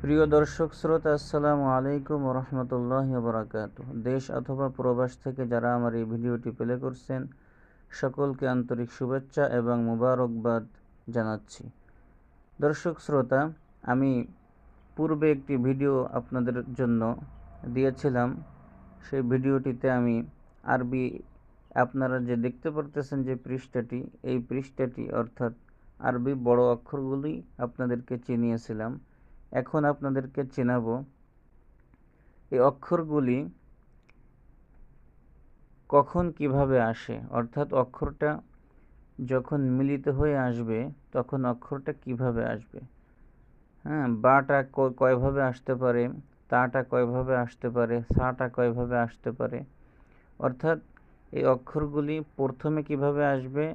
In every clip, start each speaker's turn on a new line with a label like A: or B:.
A: প্রিয় দর্শক শ্রোতা, আসসালামু আলাইকুম ওয়া রাহমাতুল্লাহি ওয়া বারাকাতুহু। দেশ অথবা প্রবাস থেকে যারা আমার এই ভিডিওটি প্লে করছেন, সকলকে আন্তরিক শুভেচ্ছা এবং মুবারকবাদ জানাচ্ছি। দর্শক শ্রোতা, আমি পূর্বে একটি ভিডিও আপনাদের জন্য দিয়েছিলাম। সেই ভিডিওটিতে আমি আরবি, আপনারা যে দেখতে পারতেছেন যে পৃষ্ঠাটি, এই পৃষ্ঠাটি অর্থাৎ আরবি বড় অক্ষরগুলি আপনাদেরকে চিনিয়েছিলাম। এখন আপনাদেরকে চেনাবো এই অক্ষরগুলি কখন কিভাবে আসে, অর্থাৎ অক্ষরটা যখন মিলিত হয়ে আসবে তখন অক্ষরটা কিভাবে আসবে। বাটা কয়ভাবে আসতে পারে, তাটা কয়ভাবে আসতে পারে, সাটা কয়ভাবে আসতে পারে, অর্থাৎ এই অক্ষরগুলি প্রথমে কিভাবে আসবে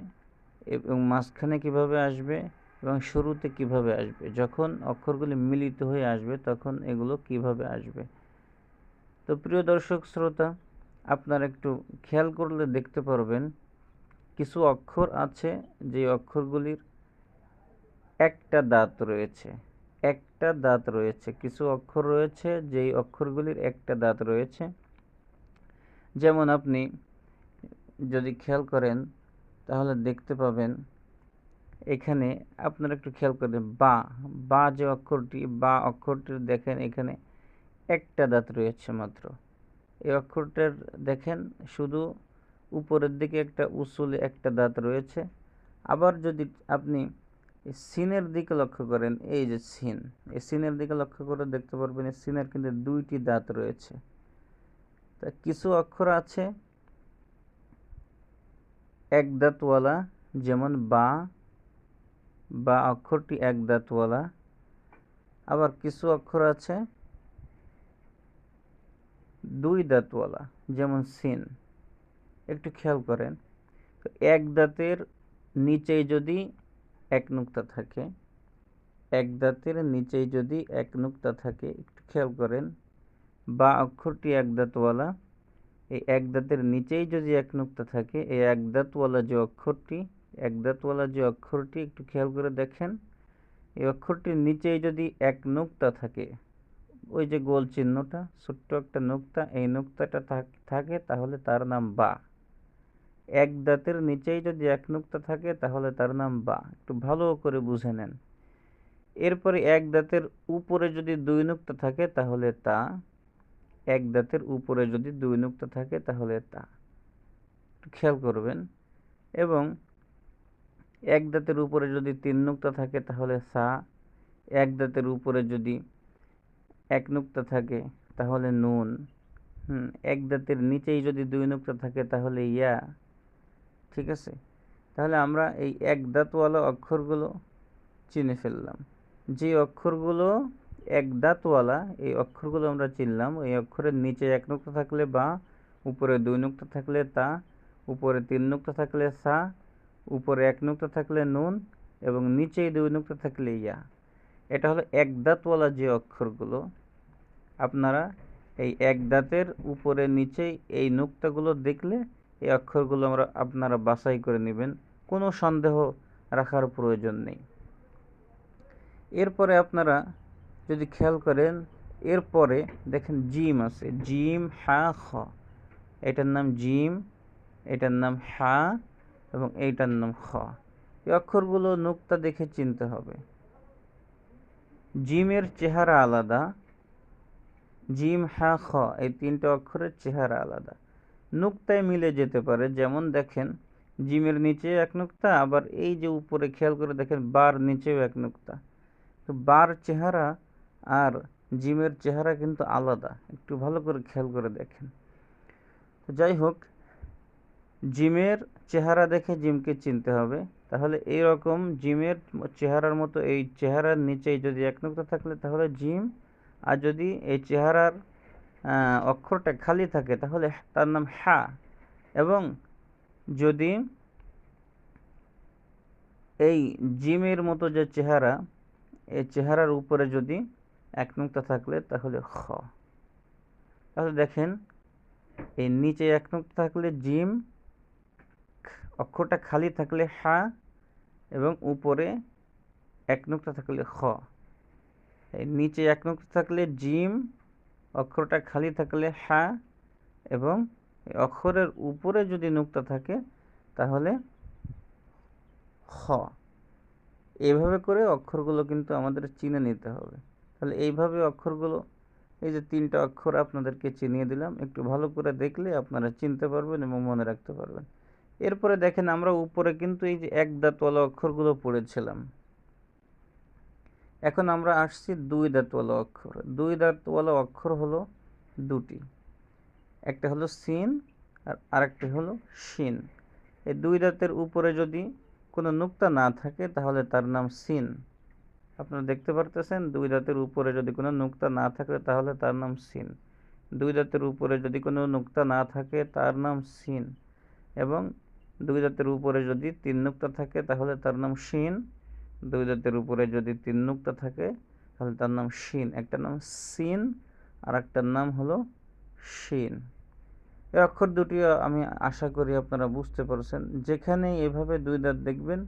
A: এবং মাঝখানে কিভাবে আসবে এবং শুরুতে কিভাবে আসবে, যখন অক্ষরগুলি মিলিত হয়ে আসবে তখন এগুলো কিভাবে আসবে। তো প্রিয় দর্শক শ্রোতা, আপনারা একটু খেয়াল করলে দেখতে পারবেন কিছু অক্ষর আছে যে অক্ষরগুলির একটা দাঁত রয়েছে, কিছু অক্ষর রয়েছে যেই অক্ষরগুলির একটা দাঁত রয়েছে। যেমন আপনি যদি খেয়াল করেন তাহলে দেখতে পাবেন, এখানে আপনারা একটু খেয়াল করেন, বা যে অক্ষরটি, বা অক্ষরটির দেখেন এখানে একটা দাঁত রয়েছে মাত্র। এই অক্ষরটার দেখেন শুধু উপরের দিকে একটা উসুলে একটা দাঁত রয়েছে। আবার যদি আপনি সিনের দিকে লক্ষ্য করেন, এই যে সিন, এই সিনের দিকে লক্ষ্য করে দেখতে পারবেন এই সিনের কিন্তু দুইটি দাঁত রয়েছে। তা কিছু অক্ষর আছে এক দাঁতওয়ালা, যেমন বা অক্ষরটি এক দাঁতওয়ালা। আবার কিছু অক্ষর আছে দুই দাঁতওয়ালা, যেমন সিন। একটু খেয়াল করেন, তো এক দাঁতের নিচেই যদি এক নুক্তা থাকে, এক দাঁতের নিচেই যদি এক নুক্তা থাকে, একটু খেয়াল করেন, বা অক্ষরটি এক দাঁতওয়ালা, এই এক দাঁতের নিচেই যদি এক নুক্তা থাকে, এই এক দাঁতওয়ালা যে অক্ষরটি একটু খেয়াল করে দেখেন, এই অক্ষরটির নিচেই যদি এক নুক্তা থাকে, ওই যে গোল চিহ্নটা, ছোট্ট একটা নুক্তা, এই নুক্তাটা থাকে তাহলে তার নাম বা। এক দাঁতের নিচেই যদি এক নুক্তা থাকে তাহলে তার নাম বা। একটু ভালো করে বুঝে নেন। এরপরে এক দাঁতের উপরে যদি দুই নুক্তা থাকে তাহলে তা, এক দাঁতের উপরে যদি দুই নুক্তা থাকে তাহলে তা, একটু খেয়াল করবেন। এবং এক দাঁতের উপরে যদি তিন নুক্তা থাকে তাহলে সা, এক দাঁতের উপরে যদি এক নুক্তা থাকে তাহলে নুন, এক দাঁতের নিচেই যদি দুই নুক্তা থাকে তাহলে ইয়া। ঠিক আছে, তাহলে আমরা এই এক দাঁতওয়ালা অক্ষরগুলো চিনে ফেললাম। যে অক্ষরগুলো এক দাঁতওয়ালা, এই অক্ষরগুলো আমরা চিনলাম। এই অক্ষরের নিচে এক নুক্তা থাকলে বা, উপরে দুই নুক্তা থাকলে তা, উপরে তিন নুক্তা থাকলে সা, উপরে এক নুক্তা থাকলে নুন এবং নিচেই দুই নুক্তা থাকলে ইয়া। এটা হলো এক দাঁতওয়ালা যে অক্ষরগুলো। আপনারা এই এক দাঁতের উপরে নিচেই এই নুক্তাগুলো দেখলে এই অক্ষরগুলো আপনারা বাছাই করে নেবেন, কোনো সন্দেহ রাখার প্রয়োজন নেই। এরপরে আপনারা যদি খেয়াল করেন, এরপরে দেখেন জিম আছে, জিম হা খ, এটার নাম জিম, এটার নাম হা এবং এইটার নাম খ। এই অক্ষরগুলো নুক্তা দেখে চিনতে হবে। জিমের চেহারা আলাদা, জিম হা খ এই তিনটে অক্ষরের চেহারা আলাদা, নুক্তায় মিলে যেতে পারে। যেমন দেখেন জিমের নিচে এক নুক্তা, আবার এই যে উপরে খেয়াল করে দেখেন বার নিচেও এক নুক্তা। তো বার চেহারা আর জিমের চেহারা কিন্তু আলাদা, একটু ভালো করে খেয়াল করে দেখেন। তো যাই হোক, জিমের চেহারা দেখে জিমকে চিনতে হবে। তাহলে এই রকম জিমের চেহারার মতো এই চেহারার নিচেই যদি এক নুক্তা থাকলে তাহলে জিম, আর যদি এই চেহারার অক্ষরটা খালি থাকে তাহলে তার নাম হা। এবং যদি এই জিমের মতো যে চেহারা, এই চেহারার উপরে যদি এক নুক্তা থাকলে তাহলে খ। তাহলে দেখেন এই নিচে এক নুক্তা থাকলে জিম, অক্ষরটা খালি থাকলে হা এবং উপরে এক নুক্তা থাকলে খ। এই নিচে এক নুক্তা থাকলে জিম, অক্ষরটা খালি থাকলে হা, এবং অক্ষরের উপরে যদি নুক্তা থাকে তাহলে খ। এইভাবে করে অক্ষরগুলো কিন্তু আমাদের চিনে নিতে হবে। তাহলে এইভাবে অক্ষরগুলো, এই যে 3টা অক্ষর আপনাদেরকে চিনিয়ে দিলাম, একটু ভালো করে দেখলে আপনারা চিনতে পারবেন এবং মনে রাখতে পারবেন। এরপরে দেখেন আমরা উপরে কিন্তু এই যে এক দাঁতওয়ালা অক্ষরগুলো পড়েছিলাম। এখন আমরা আসছি 2 দাঁতওয়ালা অক্ষর। 2 দাঁতওয়ালা অক্ষর হলো দুটি, একটা হলো সিন আর আরেকটি হলো শিন। এই 2 দাঁতের উপরে যদি কোনো নুক্তা না থাকে তাহলে তার নাম সিন। আপনারা দেখতে পারতেছেন 2 দাঁতের উপরে যদি কোনো নুক্তা না থাকে তাহলে তার নাম সিন। 2 দাঁতের উপরে যদি কোনো নুক্তা না থাকে তার নাম সিন, এবং 2 দাঁতের উপরে যদি 3 নুক্তা থাকে তাহলে তার নাম শিন। 2 দাঁতের উপরে যদি 3 নুক্তা থাকে তাহলে তার নাম শিন। একটা নাম সিন আর একটার নাম হলো শিন। এই অক্ষর দুটি আমি আশা করি আপনারা বুঝতে পারছেন। যেখানে এভাবে 2 দাঁত দেখবেন,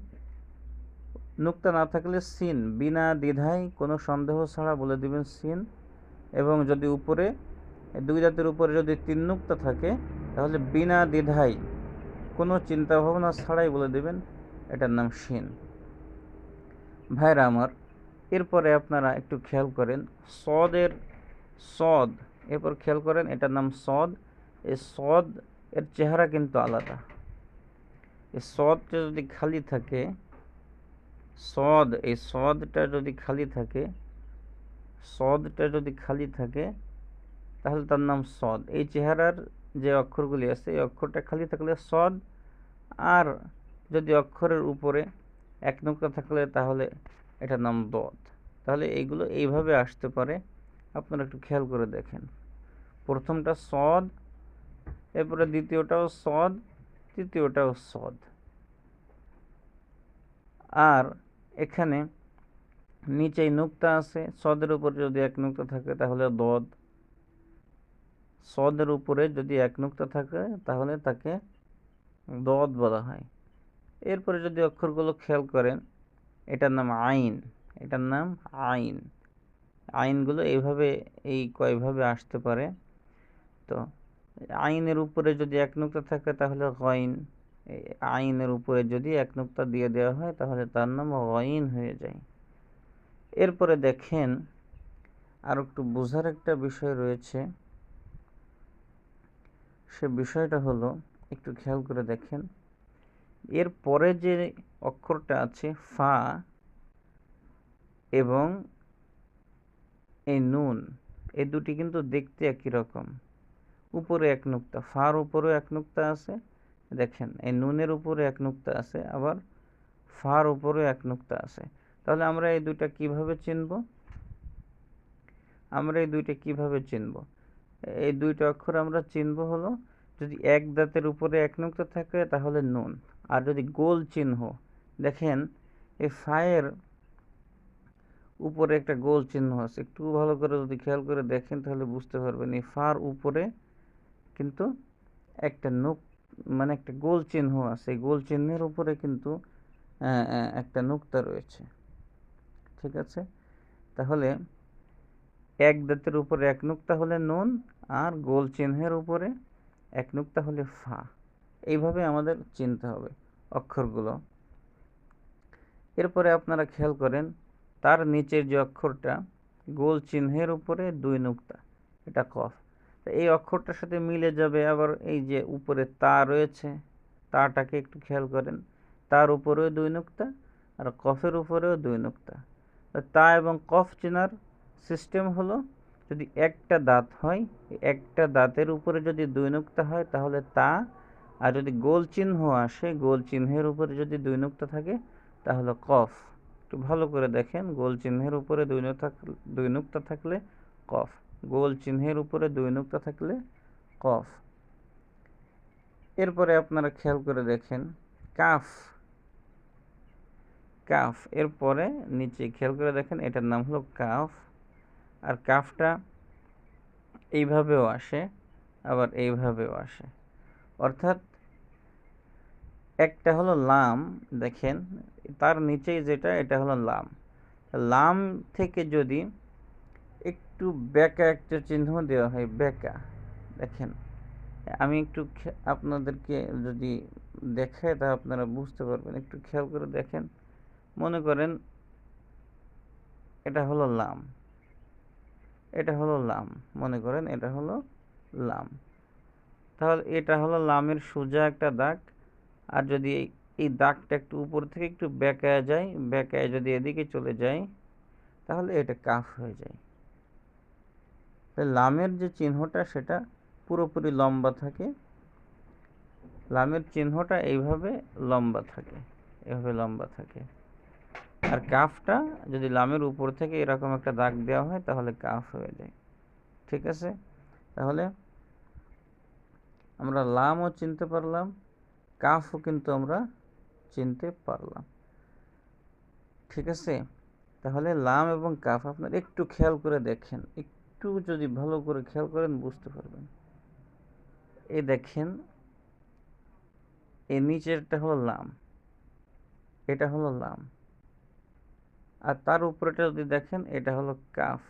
A: নুক্তা না থাকলে সিন, বিনা দ্বিধায় কোনো সন্দেহ ছাড়া বলে দিবেন সিন। এবং যদি উপরে 2 দাঁতের উপরে যদি 3 নুক্তা থাকে তাহলে বিনা দ্বিধায় কোনো চিন্তা ভাবনা ছাড়াই বলে দেবেন এটার নাম শিন। ভাইরা আমার, এরপরে আপনারা একটু খেয়াল করেন সদের সদ, এরপর খেয়াল করেন এটার নাম সদ। এই সদ এর চেহারা কিন্তু আলাদা। এই সদটা যদি খালি থাকে, সদ, এই সদটা যদি খালি থাকে, সদটা যদি খালি থাকে তাহলে তার নাম সদ। এই চেহারার যে অক্ষরগুলি আছে এই অক্ষরটা খালি থাকলে সদ, আর যদি অক্ষরের উপরে এক নুক্তা থাকলে তাহলে এটার নাম দদ। তাহলে এইগুলো এইভাবে আসতে পারে, আপনারা একটু খেয়াল করে দেখেন। প্রথমটা সদ, এরপরে দ্বিতীয়টাও সদ, তৃতীয়টাও সদ। আর এখানে নিচেই নুক্তা আছে, সদের উপরে যদি এক নুক্তা থাকে তাহলে দদ, সদের উপরে যদি এক নুক্তা থাকে তাহলে তাকে দদ বলা হয়। এরপরে যদি অক্ষরগুলো খেয়াল করেন, এটার নাম আইন, এটার নাম আইন। আইনগুলো এইভাবে, এই কয়ভাবে আসতে পারে। তো আইনের উপরে যদি এক নুক্তা থাকে তাহলে গইন, আইনের উপরে যদি এক নুক্তা দিয়ে দেওয়া হয় তাহলে তার নাম গইন হয়ে যায়। এরপরে দেখেন আর একটু বোঝার একটা বিষয় রয়েছে, সে বিষয়টা হলো একটু খেয়াল করে দেখেন। এর পরে যে অক্ষরটা আছে ফা এবং এই নুন, এই দুটি কিন্তু দেখতে একই রকম। উপরে এক নুক্তা, ফার উপরেও এক নুক্তা আছে, দেখেন এই নুনের উপরে এক নুক্তা আছে, আবার ফার উপরেও এক নুক্তা আছে। তাহলে আমরা এই দুইটা কিভাবে চিনব? আমরা এই দুইটা কিভাবে চিনব? এই দুইটা অক্ষর আমরা চিনব হলো, যদি এক দাঁতের উপরে এক নুক্তা থাকে তাহলে নুন, আর যদি গোল চিহ্ন, দেখেন এই ফায়ের উপরে একটা গোল চিহ্ন আছে, একটু ভালো করে যদি খেয়াল করে দেখেন তাহলে বুঝতে পারবেন এই ফার উপরে কিন্তু একটা মানে একটা গোল চিহ্ন আছে, গোল চিহ্নের উপরে কিন্তু একটা নুক্তা রয়েছে। ঠিক আছে, তাহলে এক দাঁতের উপরে এক নুক্তা হলে নুন, আর গোল চিহ্নের উপরে এক নুক্তা হলে ফা। এইভাবে আমাদের চিনতে হবে অক্ষরগুলো। এরপরে আপনারা খেয়াল করেন তার নিচের যে অক্ষরটা গোল চিহ্নের উপরে 2 নুক্তা, এটা কফ। এই অক্ষরটার সাথে মিলে যাবে আবার এই যে উপরে তা রয়েছে, তাটাকে একটু খেয়াল করেন, তার উপরেও 2 নুক্তা আর কফের উপরেও 2 নুক্তা। তা এবং কফ চেনার সিস্টেম হলো, যদি একটা দাঁত হয়, একটা দাঁতের উপরে যদি 2 নুক্তা হয় তাহলে তা, আর যদি গোল চিহ্ন আসে, গোল চিহ্নের উপরে যদি 2 নুক্তা থাকে তাহলে কফ। একটু ভালো করে দেখেন, গোল চিহ্নের উপরে 2 নুক্তা থাকলে কফ, গোল চিহ্নের উপরে 2 নুক্তা থাকলে কফ। এরপরে আপনারা খেয়াল করে দেখেন কাফ, কাফ এরপরে নিচে খেয়াল করে দেখেন এটার নাম হলো কাফ। আর কাফটা এইভাবেও আসে আবার এইভাবেও আসে, অর্থাৎ একটা হলো লাম, দেখেন তার নিচেই যেটা, এটা হলো লাম। লাম থেকে যদি একটু বেঁকা একটা চিহ্ন দেওয়া হয়, বেঁকা। দেখেন, আমি একটু আপনাদেরকে যদি দেখাই তা আপনারা বুঝতে পারবেন। একটু খেয়াল করে দেখেন। মনে করেন এটা হলো লাম, এটা হলো লাম, মনে করেন এটা হলো লাম। তাহলে এটা হলো লামের সোজা একটা দাগ। আর যদি এই দাগটা একটু উপর থেকে একটু বেঁকায় যায়, বেঁকায় যদি এদিকে চলে যায়, তাহলে এটা কাফ হয়ে যায়। লামের যে চিহ্নটা সেটা পুরোপুরি লম্বা থাকে, লামের চিহ্নটা এইভাবে লম্বা থাকে, এভাবে লম্বা থাকে। আর কাফটা যদি লামের উপর থেকে এরকম একটা দাগ দেওয়া হয় তাহলে কাফ হয়ে যায়। ঠিক আছে? তাহলে আমরা লামও চিনতে পারলাম, কাফও কিন্তু আমরা চিনতে পারলাম। ঠিক আছে? তাহলে লাম এবং কাফ আপনার একটু খেয়াল করে দেখেন, একটু যদি ভালো করে খেয়াল করেন বুঝতে পারবেন। এই দেখেন, এই নিচেরটা হলো লাম, এটা হলো লাম, আর তার উপরেটা যদি দেখেন এটা হলো কাফ।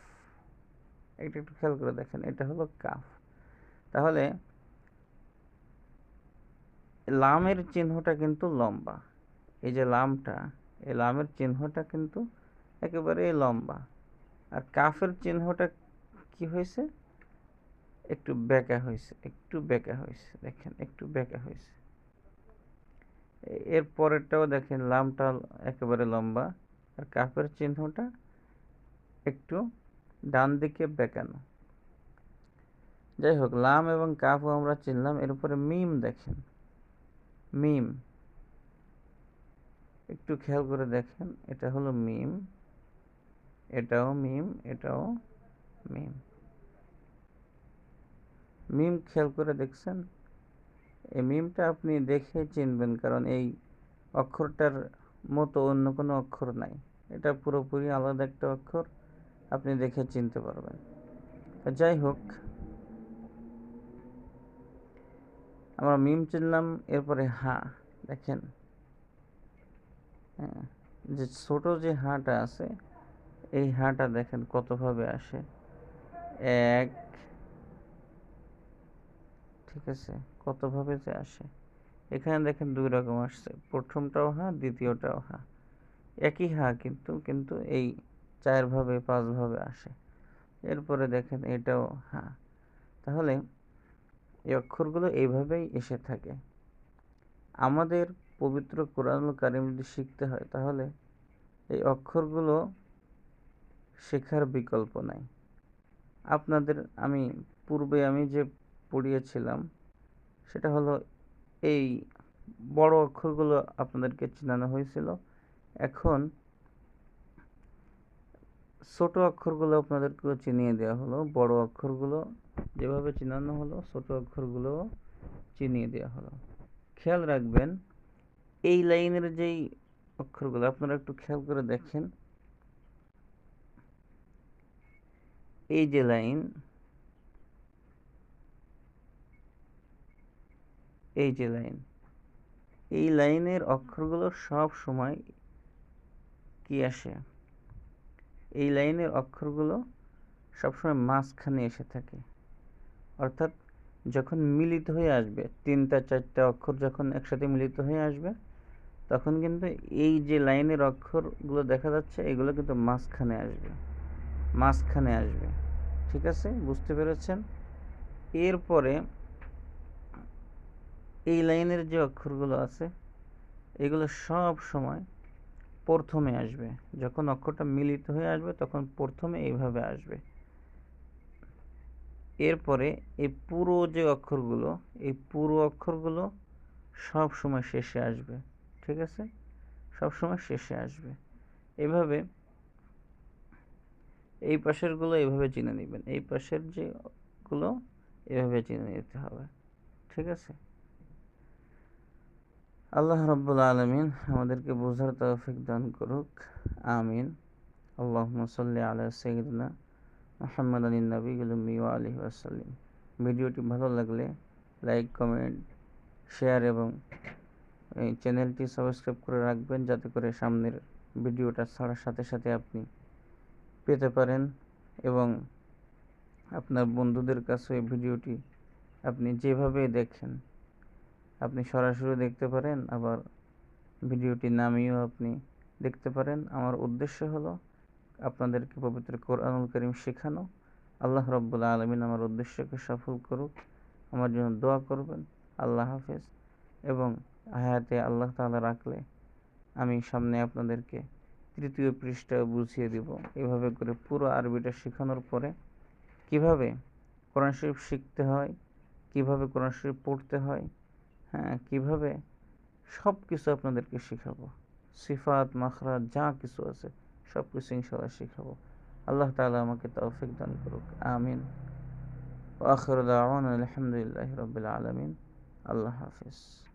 A: এটা একটু খেয়াল করে দেখেন, এটা হলো কাফ। তাহলে লামের চিহ্নটা কিন্তু লম্বা। এই যে লামটা, এই লামের চিহ্নটা কিন্তু একেবারে লম্বা। আর কাফের চিহ্নটা কি হয়েছে? একটু বেঁকা হয়েছে, একটু বেঁকা হয়েছে। দেখেন, একটু বেঁকা হয়েছে। এর পরেরটাও দেখেন, লামটা একেবারে লম্বা, আর কাফের চিহ্নটা একটু ডান দিকে বেঁকানো। যাই হোক, লাম এবং কাফও আমরা চিনলাম। এরপরে মিম দেখেন, মিম একটু খেয়াল করে দেখেন, এটা হলো মিম, এটাও মিম, এটাও মিম। মিম খেয়াল করে দেখছেন? এই মিমটা আপনি দেখে চিনবেন, কারণ এই অক্ষরটার মতো অন্য কোনো অক্ষর নাই। এটা পুরোপুরি আলাদা একটা অক্ষর, আপনি দেখে চিনতে পারবেন। যাই হোক, আমরা মিম চিনলাম। এরপরে হা দেখেন, হ্যাঁ, যে ছোট যে হাটা আছে, এই হাটা দেখেন কতভাবে আসে। এক, ঠিক আছে, কতভাবে যে আসে। এখানে দেখেন দুই রকম আসছে, প্রথমটাও হা, দ্বিতীয়টাও হা। একই হা কিন্তু কিন্তু এই 4 ভাবে 5 ভাবে আসে। এরপরে দেখেন এটাও হা। তাহলে এই অক্ষরগুলো এইভাবেই এসে থাকে। আমাদের পবিত্র কোরআনুল কারীম যদি শিখতে হয় তাহলে এই অক্ষরগুলো শেখার বিকল্প নাই। আপনাদের আমি যে পড়িয়েছিলাম সেটা হলো এই বড় অক্ষরগুলো আপনাদেরকে চিনানো হয়েছিল। এখন ছোট অক্ষরগুলো আপনাদেরকেও চিনিয়ে দেওয়া হলো। বড় অক্ষরগুলো যেভাবে চিনানো হলো, ছোট অক্ষরগুলো চিনিয়ে দেওয়া হলো। খেয়াল রাখবেন, এই লাইনের যেই অক্ষরগুলো আপনারা একটু খেয়াল করে দেখেন, এই যে লাইন, এই যে লাইন, এই লাইনের অক্ষরগুলো সব সময় কি আসে? এই লাইনের অক্ষরগুলো সবসময় মাঝখানে এসে থাকে। অর্থাৎ যখন মিলিত হয়ে আসবে, 3টা 4টা অক্ষর যখন একসাথে মিলিত হয়ে আসবে, তখন কিন্তু এই যে লাইনের অক্ষরগুলো দেখা যাচ্ছে এগুলো কিন্তু মাঝখানে আসবে, মাঝখানে আসবে। ঠিক আছে? বুঝতে পেরেছেন? এরপরে এই লাইনের যে অক্ষরগুলো আছে এগুলো সব সময় প্রথমে আসবে। যখন অক্ষরটা মিলিত হয়ে আসবে তখন প্রথমে এইভাবে আসবে। এরপরে এই পুরো যে অক্ষরগুলো, এই পুরো অক্ষরগুলো সব সময় শেষে আসবে। ঠিক আছে? সব সময় শেষে আসবে। এভাবে এই পাশের গুলো এভাবে চিনে নেবেন, এই পাশের যে গুলো এভাবে চিনে নিতে হবে। ঠিক আছে? আল্লাহ রাব্বুল আলামিন আমাদেরকে বোঝার তৌফিক দান করুক। আমিন। আল্লাহুম্মা সাল্লি আলা সাইয়্যিদিনা মুহাম্মাদিন নবিয়্যিল উম্মি ওয়া আলিহি ওয়াসাল্লাম। ভিডিওটি ভালো লাগলে লাইক, কমেন্ট, শেয়ার এবং এই চ্যানেলটি সাবস্ক্রাইব করে রাখবেন, যাতে করে সামনের ভিডিওটা ছাড়ার সাথে সাথে আপনি পেতে পারেন এবং আপনার বন্ধুদের কাছে এই ভিডিওটি আপনি যেভাবে দেখেন আপনি সরাসরি দেখতে পারেন, আবার ভিডিওটি নামিয়েও আপনি দেখতে পারেন। আমার উদ্দেশ্য হলো আপনাদেরকে পবিত্র কোরআনুল কারীম শেখানো। আল্লাহ রাব্বুল আলামিন আমার উদ্দেশ্যকে সফল করুক। আমার জন্য দোয়া করবেন। আল্লাহ হাফেজ। এবং হায়াতে আল্লাহ তাআলা রাখলে আমি সামনে আপনাদেরকে তৃতীয় পৃষ্ঠা বুঝিয়ে দিব। এভাবে করে পুরো আরবিটা শেখানোর পরে কিভাবে কোরআন শরীফ শিখতে হয়, কিভাবে কোরআন শরীফ পড়তে হয়, হ্যাঁ, কিভাবে সব কিছু আপনাদেরকে শেখাবো। সিফাত, মাখরাজ যা কিছু আছে সব কিছু ইনশাআল্লাহ শেখাবো। আল্লাহ তাআলা আমাকে তৌফিক দান করুক। আমিন। ওয়া আখিরু দাওয়ানা আলহামদুলিল্লাহি রাব্বিল আলামিন। আল্লাহ হাফেজ।